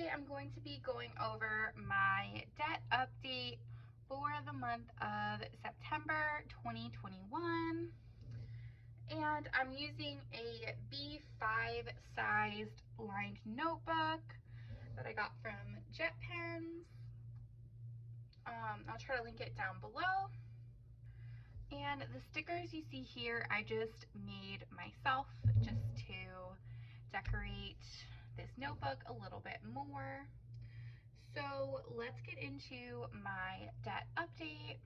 today I'm going to be going over my debt update for the month of September 2021. And I'm using a B5 sized lined notebook that I got from Jet Pens. I'll try to link it down below. And the stickers you see here, I just made myself just to decorate this notebook a little bit more. So let's get into my debt update.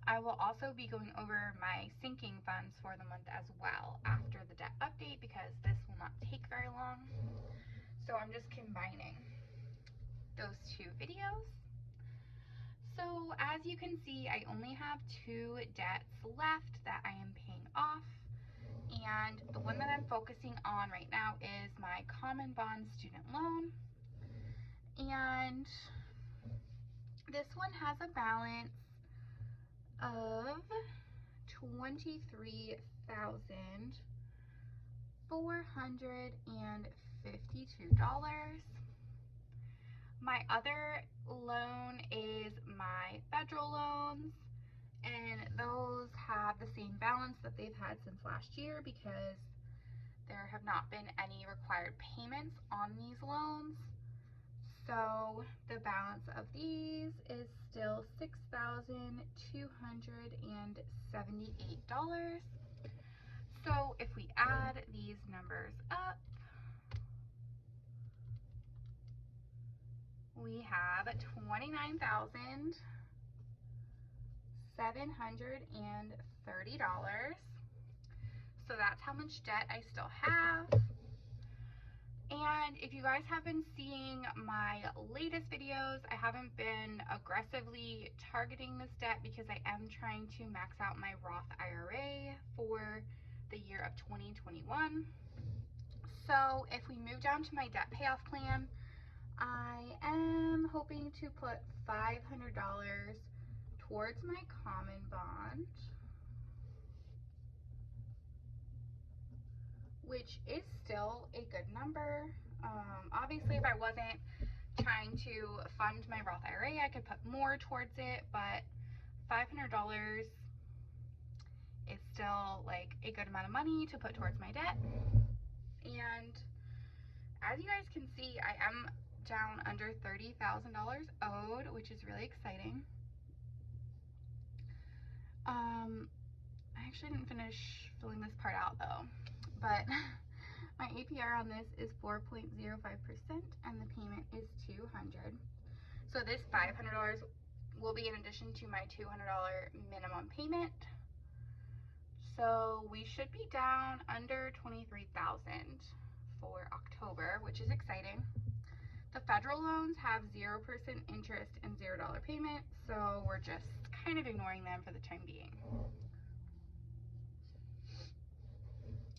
I will also be going over my sinking funds for the month as well after the debt update because this will not take very long. So I'm just combining those two videos. So as you can see, I only have 2 debts left that I am paying off. And the one that I'm focusing on right now is my Common Bond student loan. And this one has a balance of $23,452. My other loan is my federal loans, and those have the same balance that they've had since last year because there have not been any required payments on these loans. So the balance of these is still $6,278. So if we add these numbers up, we have $29,730. So that's how much debt I still have. And if you guys have been seeing my latest videos, I haven't been aggressively targeting this debt because I am trying to max out my Roth IRA for the year of 2021. So if we move down to my debt payoff plan, I am hoping to put $500 towards my Common Bond, which is still a good number. Obviously, if I wasn't trying to fund my Roth IRA, I could put more towards it, but $500 is still like a good amount of money to put towards my debt. And as you guys can see, I am down under $30,000 owed, which is really exciting. I actually didn't finish filling this part out though, but my APR on this is 4.05% and the payment is $200. So this $500 will be in addition to my $200 minimum payment. So we should be down under $23,000 for October, which is exciting. The federal loans have 0% interest and $0 payment, so we're just kind of ignoring them for the time being.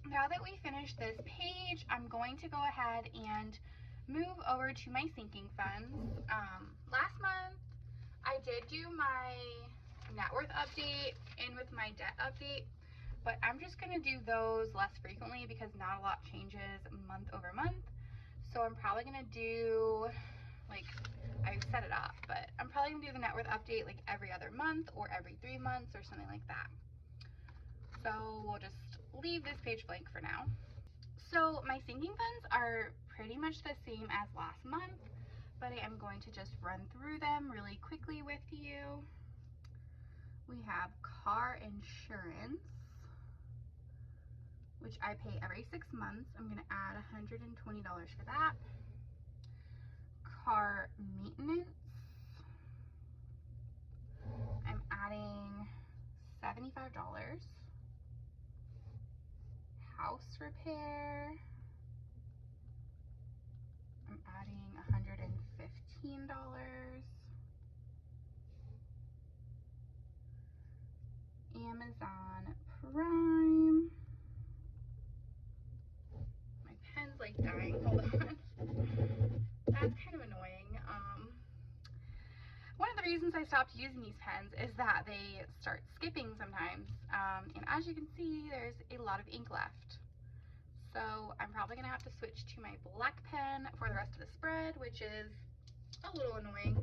Now that we finished this page, I'm going to go ahead and move over to my sinking funds. Last month, I did do my net worth update in with my debt update, but I'm just gonna do those less frequently because not a lot changes month over month. So I'm probably gonna do, like, I set it up, but I'm probably gonna do the net worth update like every other month or every 3 months or something like that. So we'll just leave this page blank for now. So my sinking funds are pretty much the same as last month, but I am going to just run through them really quickly with you. We have car insurance, which I pay every 6 months. I'm going to add $120 for that. Car maintenance, I'm adding $75. House repair, I'm adding $115. Amazon Prime, my pen's like dying, hold on. That's kind of annoying. One of the reasons I stopped using these pens is that they start skipping sometimes. And as you can see, there's a lot of ink left. So I'm probably gonna have to switch to my black pen for the rest of the spread, which which is a little annoying,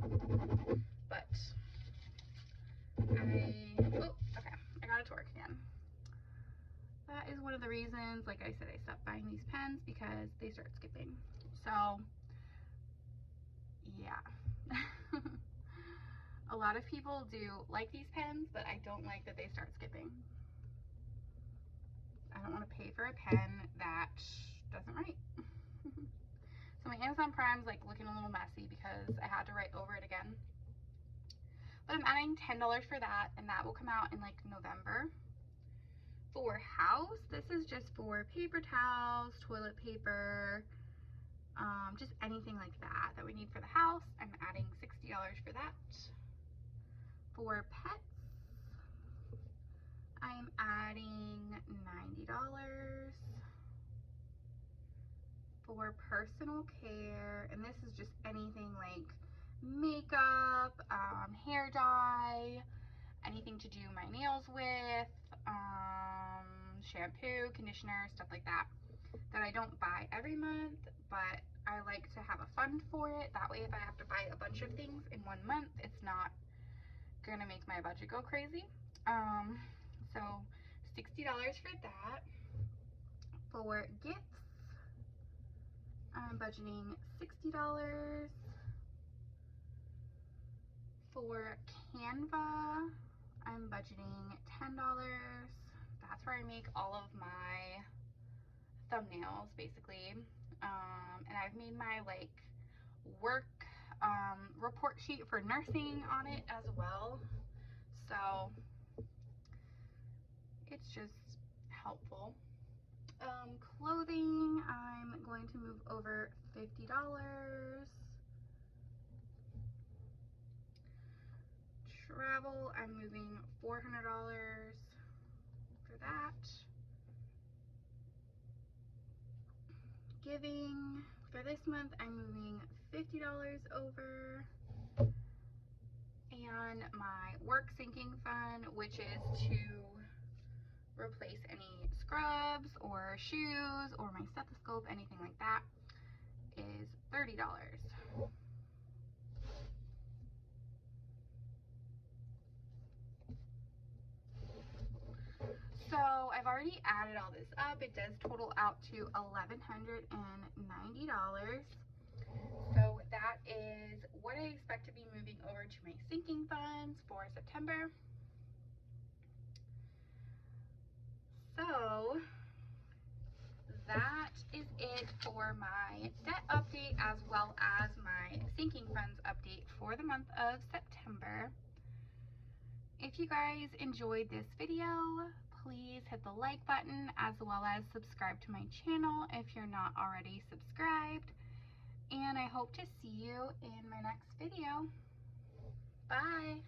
but I got it to work again. That is one of the reasons, like I said, I stopped buying these pens, because they start skipping. So yeah. A lot of people do like these pens, but I don't like that they start skipping. I don't want to pay for a pen that doesn't write. So my Amazon Prime's like looking a little messy because I had to write over it again. But I'm adding $10 for that, and that will come out in like November. For house, this is just for paper towels, toilet paper, just anything like that that we need for the house. I'm adding $60 for that. For pets, I'm adding $90. For personal care, and this is just anything like makeup, hair dye, anything to do my nails with, shampoo, conditioner, stuff like that, that I don't buy every month, but I like to have a fund for it. That way, if I have to buy a bunch of things in one month, it's not gonna make my budget go crazy. So $60 for that. For gifts, I'm budgeting $60. For Canva, I'm budgeting $10. That's where I make all of my thumbnails, basically. And I've made my like work report sheet for nursing on it as well. So it's just helpful. Clothing, I'm going to move over $50. Travel, I'm moving $400 for that. Giving, for this month, I'm moving $50 over. And my work sinking fund, which is to replace any scrubs or shoes or my stethoscope, anything like that, is $30. So I've already added all this up. It does total out to $1,190. So that is what I expect to be moving over to my sinking funds for September. So that is it for my debt update as well as my sinking funds update for the month of September. If you guys enjoyed this video, please hit the like button as well as subscribe to my channel if you're not already subscribed. And I hope to see you in my next video. Bye!